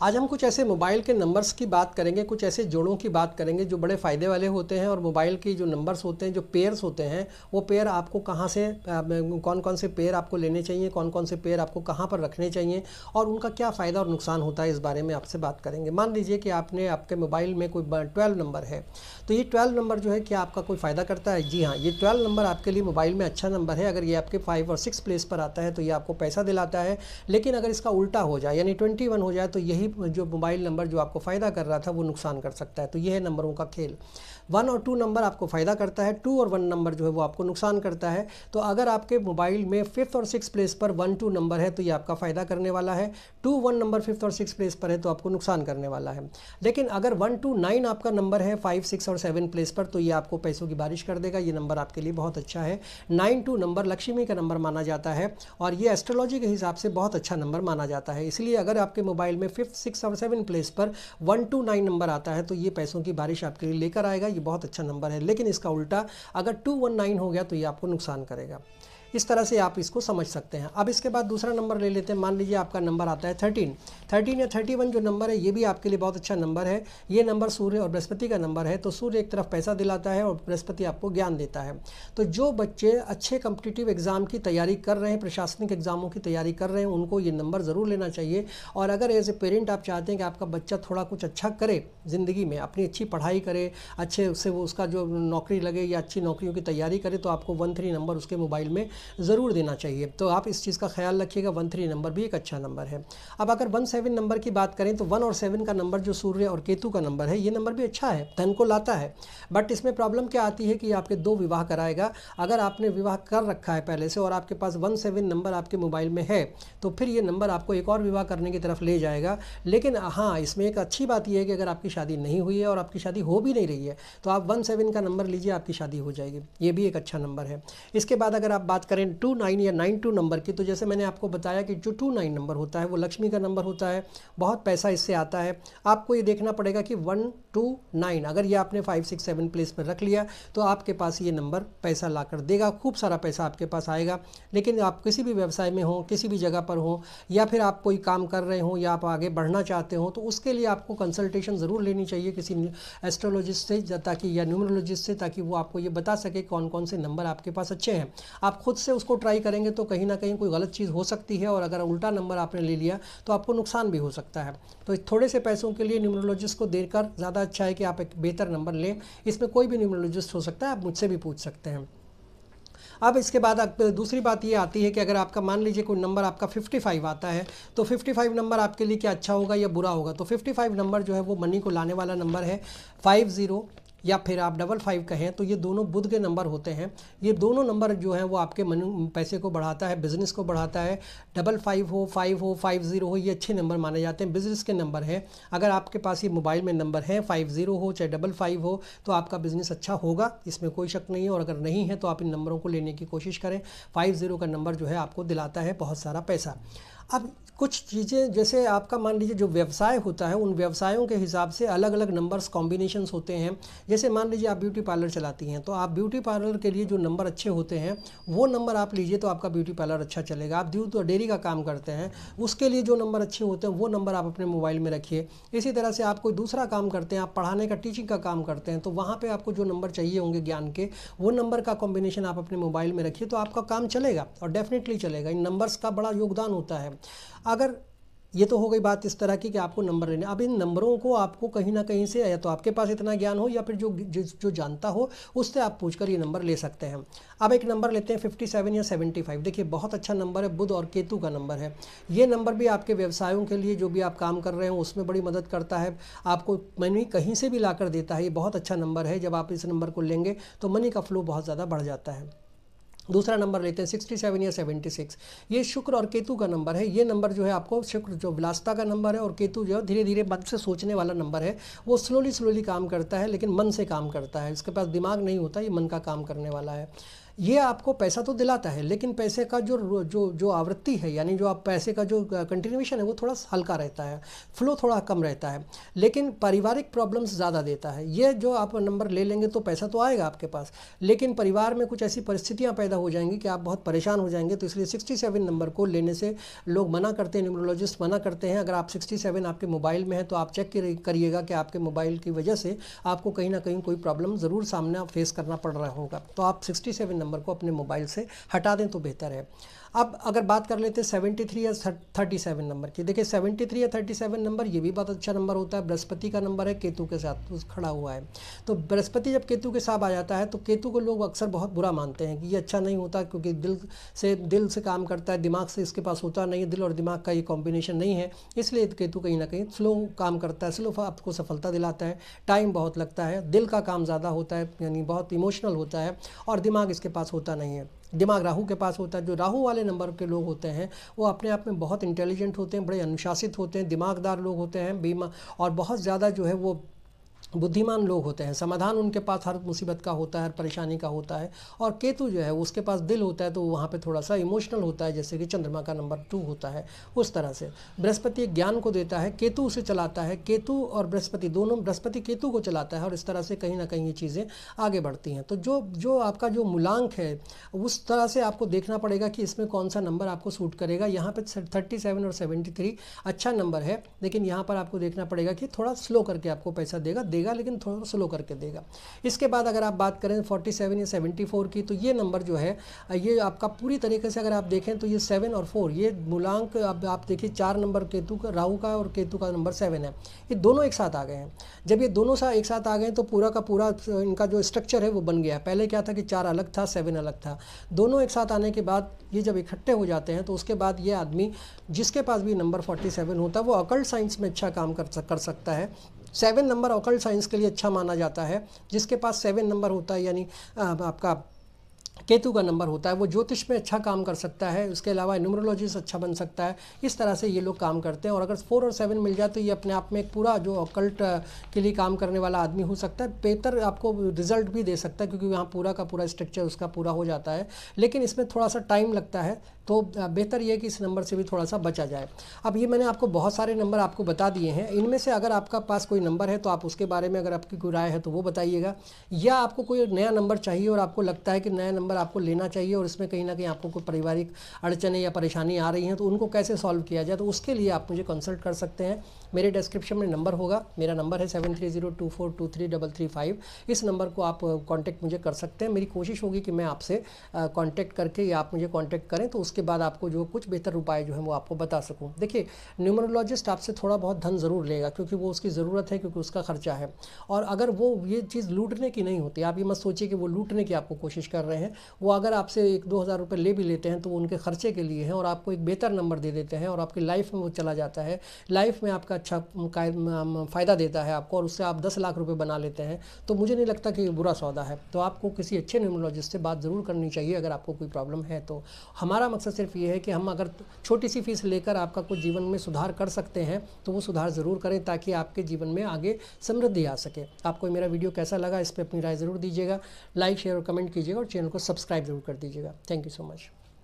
आज हम कुछ ऐसे मोबाइल के नंबर्स की बात करेंगे, कुछ ऐसे जोड़ों की बात करेंगे जो बड़े फ़ायदे वाले होते हैं। और मोबाइल की जो नंबर्स होते हैं, जो पेयर्स होते हैं, वो पेयर आपको कहाँ से कौन कौन से पेयर आपको लेने चाहिए, कौन कौन से पेयर आपको कहाँ पर रखने चाहिए और उनका क्या फ़ायदा और नुकसान होता है, इस बारे में आपसे बात करेंगे। मान लीजिए कि आपने आपके मोबाइल में कोई 12 नंबर है, तो ये 12 नंबर जो है क्या आपका कोई फ़ायदा करता है? जी हाँ, ये 12 नंबर आपके लिए मोबाइल में अच्छा नंबर है। अगर ये आपके 5 और 6 प्लेस पर आता है तो ये आपको पैसा दिलाता है। लेकिन अगर इसका उल्टा हो जाए यानी 21 हो जाए तो यही जो मोबाइल नंबर जो आपको फ़ायदा कर रहा था वो नुकसान कर सकता है। तो यह है नंबरों का खेल। 1 और 2 नंबर आपको फ़ायदा करता है, 2 और 1 नंबर जो है वो आपको नुकसान करता है। तो अगर आपके मोबाइल में 5th और 6 प्लेस पर 1 2 नंबर है तो ये आपका फ़ायदा करने वाला है। 2 1 नंबर 5th और 6 प्लेस पर है तो आपको नुकसान करने वाला है। लेकिन अगर 1 2 9 आपका नंबर है 5 6 और 7 प्लेस पर तो ये आपको पैसों की बारिश कर देगा। ये नंबर आपके लिए बहुत अच्छा है। 9 2 नंबर लक्ष्मी का नंबर माना जाता है और ये एस्ट्रोलॉजी के हिसाब से बहुत अच्छा नंबर माना जाता है। इसलिए अगर आपके मोबाइल में 5th 6 और 7 प्लेस पर 1 2 9 नंबर आता है तो ये पैसों की बारिश आपके लिए लेकर आएगा। ये बहुत अच्छा नंबर है। लेकिन इसका उल्टा अगर 2 1 9 हो गया तो ये आपको नुकसान करेगा। इस तरह से आप इसको समझ सकते हैं। अब इसके बाद दूसरा नंबर ले लेते हैं। मान लीजिए आपका नंबर आता है 13 या 31 जो नंबर है ये भी आपके लिए बहुत अच्छा नंबर है। ये नंबर सूर्य और बृहस्पति का नंबर है। तो सूर्य एक तरफ पैसा दिलाता है और बृहस्पति आपको ज्ञान देता है। तो जो बच्चे अच्छे कॉम्पिटिटिव एग्ज़ाम की तैयारी कर रहे हैं, प्रशासनिक एग्ज़ामों की तैयारी कर रहे हैं, उनको ये नंबर ज़रूर लेना चाहिए। और अगर एज ए पेरेंट आप चाहते हैं कि आपका बच्चा थोड़ा कुछ अच्छा करे ज़िंदगी में, अपनी अच्छी पढ़ाई करे, अच्छे से वो उसका जो नौकरी लगे या अच्छी नौकरियों की तैयारी करे, तो आपको 13 नंबर उसके मोबाइल में ज़रूर देना चाहिए। तो आप इस चीज़ का ख्याल रखिएगा। 13 नंबर भी एक अच्छा नंबर है। अब अगर 17 नंबर की बात करें तो 1 और 7 का नंबर जो सूर्य और केतु का नंबर है, ये नंबर भी अच्छा है, धन को लाता है। बट इसमें प्रॉब्लम क्या आती है कि आपके 2 विवाह कराएगा। अगर आपने विवाह कर रखा है पहले से और आपके पास 17 नंबर आपके मोबाइल में है तो फिर ये नंबर आपको एक और विवाह करने की तरफ ले जाएगा। लेकिन हाँ, इसमें एक अच्छी बात यह है कि अगर आपकी शादी नहीं हुई है और आपकी शादी हो भी नहीं रही है तो आप 17 का नंबर लीजिए, आपकी शादी हो जाएगी। ये भी एक अच्छा नंबर है। इसके बाद अगर आप बात करें 2 9 या 9 2 नंबर की, तो जैसे मैंने आपको बताया कि जो 2 9 नंबर होता है वो लक्ष्मी का नंबर होता है, बहुत पैसा इससे आता है। आपको ये देखना पड़ेगा कि 1 2 9 अगर ये आपने 5 6 7 प्लेस पर रख लिया तो आपके पास ये नंबर पैसा ला कर देगा, खूब सारा पैसा आपके पास आएगा। लेकिन आप किसी भी व्यवसाय में हो, किसी भी जगह पर हो, या फिर आप कोई काम कर रहे हो या आप आगे बढ़ना चाहते हो, तो उसके लिए आपको कंसल्टेशन ज़रूर लेनी चाहिए किसी एस्ट्रोलॉजिस्ट से, ताकि या न्यूमरोलॉजिस्ट से, ताकि वो आपको ये बता सके कौन कौन से नंबर आपके पास अच्छे हैं। आप खुद से उसको ट्राई करेंगे तो कहीं ना कहीं कोई गलत चीज़ हो सकती है और अगर उल्टा नंबर आपने ले लिया तो आपको नुकसान भी हो सकता है। तो थोड़े से पैसों के लिए न्यूमरोलॉजिस्ट को देकर ज़्यादा अच्छा है कि आप एक बेहतर नंबर लें। इसमें कोई भी न्यूमरोलॉजिस्ट हो सकता है, आप मुझसे भी पूछ सकते हैं। अब इसके बाद दूसरी बात ये आती है कि अगर आपका मान लीजिए कोई नंबर आपका 55 आता है तो 55 नंबर आपके लिए क्या अच्छा होगा या बुरा होगा? तो 55 नंबर जो है वो मनी को लाने वाला नंबर है। 50 या फिर आप 55 कहें तो ये दोनों बुध के नंबर होते हैं। ये दोनों नंबर जो हैं वो आपके पैसे को बढ़ाता है, बिज़नेस को बढ़ाता है। 55 हो, 5 हो, 50 हो, ये अच्छे नंबर माने जाते हैं, बिज़नेस के नंबर हैं। अगर आपके पास ये मोबाइल में नंबर है 50 हो चाहे 55 हो तो आपका बिज़नेस अच्छा होगा, इसमें कोई शक नहीं है। और अगर नहीं है तो आप इन नंबरों को लेने की कोशिश करें। 50 का नंबर जो है आपको दिलाता है बहुत सारा पैसा। अब कुछ चीज़ें जैसे आपका मान लीजिए जो व्यवसाय होता है, उन व्यवसायों के हिसाब से अलग अलग नंबर्स कॉम्बिनेशंस होते हैं। जैसे मान लीजिए आप ब्यूटी पार्लर चलाती हैं तो आप ब्यूटी पार्लर के लिए जो नंबर अच्छे होते हैं वो नंबर आप लीजिए तो आपका ब्यूटी पार्लर अच्छा चलेगा। आप दूध और डेयरी का काम करते हैं, उसके लिए जो नंबर अच्छे होते हैं वो नंबर आप अपने मोबाइल में रखिए। इसी तरह से आप कोई दूसरा काम करते हैं, आप पढ़ाने का, टीचिंग का काम करते हैं, तो वहाँ पर आपको जो नंबर चाहिए होंगे ज्ञान के, वो नंबर का कॉम्बिनेशन आप अपने मोबाइल में रखिए तो आपका काम चलेगा और डेफिनेटली चलेगा। इन नंबर्स का बड़ा योगदान होता है। अगर ये तो हो गई बात इस तरह की कि आपको नंबर लेने। अब इन नंबरों को आपको कहीं ना कहीं से, या तो आपके पास इतना ज्ञान हो या फिर जो जानता हो उससे आप पूछकर ये नंबर ले सकते हैं। अब एक नंबर लेते हैं 57 या 75। देखिए बहुत अच्छा नंबर है, बुध और केतु का नंबर है। ये नंबर भी आपके व्यवसायों के लिए, जो भी आप काम कर रहे हो उसमें बड़ी मदद करता है, आपको मनी कहीं से भी ला कर देता है। ये बहुत अच्छा नंबर है। जब आप इस नंबर को लेंगे तो मनी का फ्लो बहुत ज़्यादा बढ़ जाता है। दूसरा नंबर लेते हैं 67 या 76। ये शुक्र और केतु का नंबर है। ये नंबर जो है आपको, शुक्र जो विलासता का नंबर है और केतु जो है धीरे धीरे मन से सोचने वाला नंबर है। वो स्लोली काम करता है लेकिन मन से काम करता है, इसके पास दिमाग नहीं होता, ये मन का काम करने वाला है। ये आपको पैसा तो दिलाता है, लेकिन पैसे का जो जो जो आवृत्ति है, यानी जो आप पैसे का जो कंटिन्यूएशन है वो थोड़ा हल्का रहता है, फ्लो थोड़ा कम रहता है, लेकिन पारिवारिक प्रॉब्लम्स ज़्यादा देता है। ये जो आप नंबर ले लेंगे तो पैसा तो आएगा आपके पास, लेकिन परिवार में कुछ ऐसी परिस्थितियाँ पैदा हो जाएंगी कि आप बहुत परेशान हो जाएंगे। तो इसलिए 67 नंबर को लेने से लोग मना करते हैं, न्यूमरोलॉजिस्ट मना करते हैं। अगर आप 67 आपके मोबाइल में है तो आप चेक करिएगा कि आपके मोबाइल की वजह से आपको कहीं ना कहीं कोई प्रॉब्लम ज़रूर सामने फेस करना पड़ रहा होगा। तो आप 67 नंबर को अपने मोबाइल से हटा दें तो बेहतर है। अब अगर बात कर लेते हैं 73 या 37 नंबर की, देखिए 73 या 37 नंबर ये भी बहुत अच्छा नंबर होता है। बृहस्पति का नंबर है, केतु के साथ खड़ा हुआ है। तो बृहस्पति जब केतु के साथ आ जाता है तो केतु को लोग अक्सर बहुत बुरा मानते हैं कि ये अच्छा नहीं होता, क्योंकि दिल से काम करता है, दिमाग से इसके पास होता नहीं है, दिल और दिमाग का ये कॉम्बिनेशन नहीं है, इसलिए केतु कहीं ना कहीं स्लो काम करता है, स्लो आपको सफलता दिलाता है, टाइम बहुत लगता है, दिल का काम ज़्यादा होता है, यानी बहुत इमोशनल होता है, और दिमाग इसके पास होता नहीं है। दिमाग राहु के पास होता है। जो राहु वाले नंबर के लोग होते हैं वो अपने आप में बहुत इंटेलिजेंट होते हैं, बड़े अनुशासित होते हैं, दिमागदार लोग होते हैं, बीमा और बहुत ज़्यादा जो है वो बुद्धिमान लोग होते हैं। समाधान उनके पास हर मुसीबत का होता है, हर परेशानी का होता है। और केतु जो है उसके पास दिल होता है, तो वहाँ पे थोड़ा सा इमोशनल होता है, जैसे कि चंद्रमा का नंबर 2 होता है उस तरह से। बृहस्पति ज्ञान को देता है, केतु उसे चलाता है। केतु और बृहस्पति दोनों, बृहस्पति केतु को चलाता है, और इस तरह से कहीं ना कहीं ये चीज़ें आगे बढ़ती हैं। तो जो आपका जो मूलांक है उस तरह से आपको देखना पड़ेगा कि इसमें कौन सा नंबर आपको सूट करेगा। यहाँ पर 37 और 73 अच्छा नंबर है, लेकिन यहाँ पर आपको देखना पड़ेगा कि थोड़ा स्लो करके आपको पैसा देगा, लेकिन थोड़ा स्लो करके देगा। इसके बाद अगर आप बात करें 47 या 74 की, तो ये नंबर जो है ये आपका पूरी तरीके से अगर आप देखें तो ये 7 और 4 ये मूलांक, अब आप देखिए 4 नंबर केतु का, राहु का, और केतु का नंबर 7 है, ये दोनों एक साथ आ गए हैं। जब ये दोनों एक साथ आ गए तो पूरा का पूरा इनका जो स्ट्रक्चर है वो बन गया। पहले क्या था कि 4 अलग था, 7 अलग था। दोनों एक साथ आने के बाद ये जब इकट्ठे हो जाते हैं तो उसके बाद ये आदमी जिसके पास भी नंबर 47 होता है वो ऑकल्ट साइंस में अच्छा काम कर सकता है। 7 नंबर ऑकल्ट साइंस के लिए अच्छा माना जाता है। जिसके पास 7 नंबर होता है, यानी आपका केतु का नंबर होता है, वो ज्योतिष में अच्छा काम कर सकता है। उसके अलावा न्यूमरोलॉजिस्ट अच्छा बन सकता है। इस तरह से ये लोग काम करते हैं। और अगर 4 और 7 मिल जाए तो ये अपने आप में एक पूरा जो ऑकल्ट के लिए काम करने वाला आदमी हो सकता है। बेहतर आपको रिजल्ट भी दे सकता है, क्योंकि वहाँ पूरा का पूरा स्ट्रक्चर उसका पूरा हो जाता है, लेकिन इसमें थोड़ा सा टाइम लगता है। तो बेहतर ये है कि इस नंबर से भी थोड़ा सा बचा जाए। अब ये मैंने आपको बहुत सारे नंबर आपको बता दिए हैं। इनमें से अगर आपका पास कोई नंबर है तो आप उसके बारे में अगर आपकी कोई राय है तो वो बताइएगा, या आपको कोई नया नंबर चाहिए और आपको लगता है कि नया नंबर आपको लेना चाहिए और इसमें कहीं ना कहीं आपको कोई पारिवारिक अड़चने या परेशानी आ रही हैं तो उनको कैसे सॉल्व किया जाए, तो उसके लिए आप मुझे कंसल्ट कर सकते हैं। मेरे डिस्क्रिप्शन में नंबर होगा, मेरा नंबर है 7302423335। इस नंबर को आप कांटेक्ट मुझे कर सकते हैं। मेरी कोशिश होगी कि मैं आपसे कांटेक्ट करके या आप मुझे कांटेक्ट करें तो उसके बाद आपको जो कुछ बेहतर उपाय जो है वो आपको बता सकूं। देखिए, न्यूमरोलॉजिस्ट आपसे थोड़ा बहुत धन ज़रूर लेगा, क्योंकि वो उसकी ज़रूरत है, क्योंकि उसका खर्चा है। और अगर वो ये चीज़ लूटने की नहीं होती, आप ये मत सोचिए कि वो लूटने की आपको कोशिश कर रहे हैं। वो अगर आपसे 1-2 हज़ार रुपये ले भी लेते हैं तो वो उनके खर्चे के लिए हैं, और आपको एक बेहतर नंबर दे देते हैं और आपकी लाइफ में वो चला जाता है, लाइफ में आपका अच्छा फ़ायदा देता है आपको, और उससे आप 10 लाख रुपए बना लेते हैं। तो मुझे नहीं लगता कि ये बुरा सौदा है। तो आपको किसी अच्छे न्यूमरोलॉजिस्ट से बात ज़रूर करनी चाहिए अगर आपको कोई प्रॉब्लम है तो। हमारा मकसद सिर्फ ये है कि हम अगर छोटी सी फीस लेकर आपका कुछ जीवन में सुधार कर सकते हैं तो वो सुधार ज़रूर करें, ताकि आपके जीवन में आगे समृद्धि आ सके। आपको मेरा वीडियो कैसा लगा इस पर अपनी राय ज़रूर दीजिएगा। लाइक, शेयर और कमेंट कीजिएगा, और चैनल को सब्सक्राइब ज़रूर कर दीजिएगा। Thank you so much.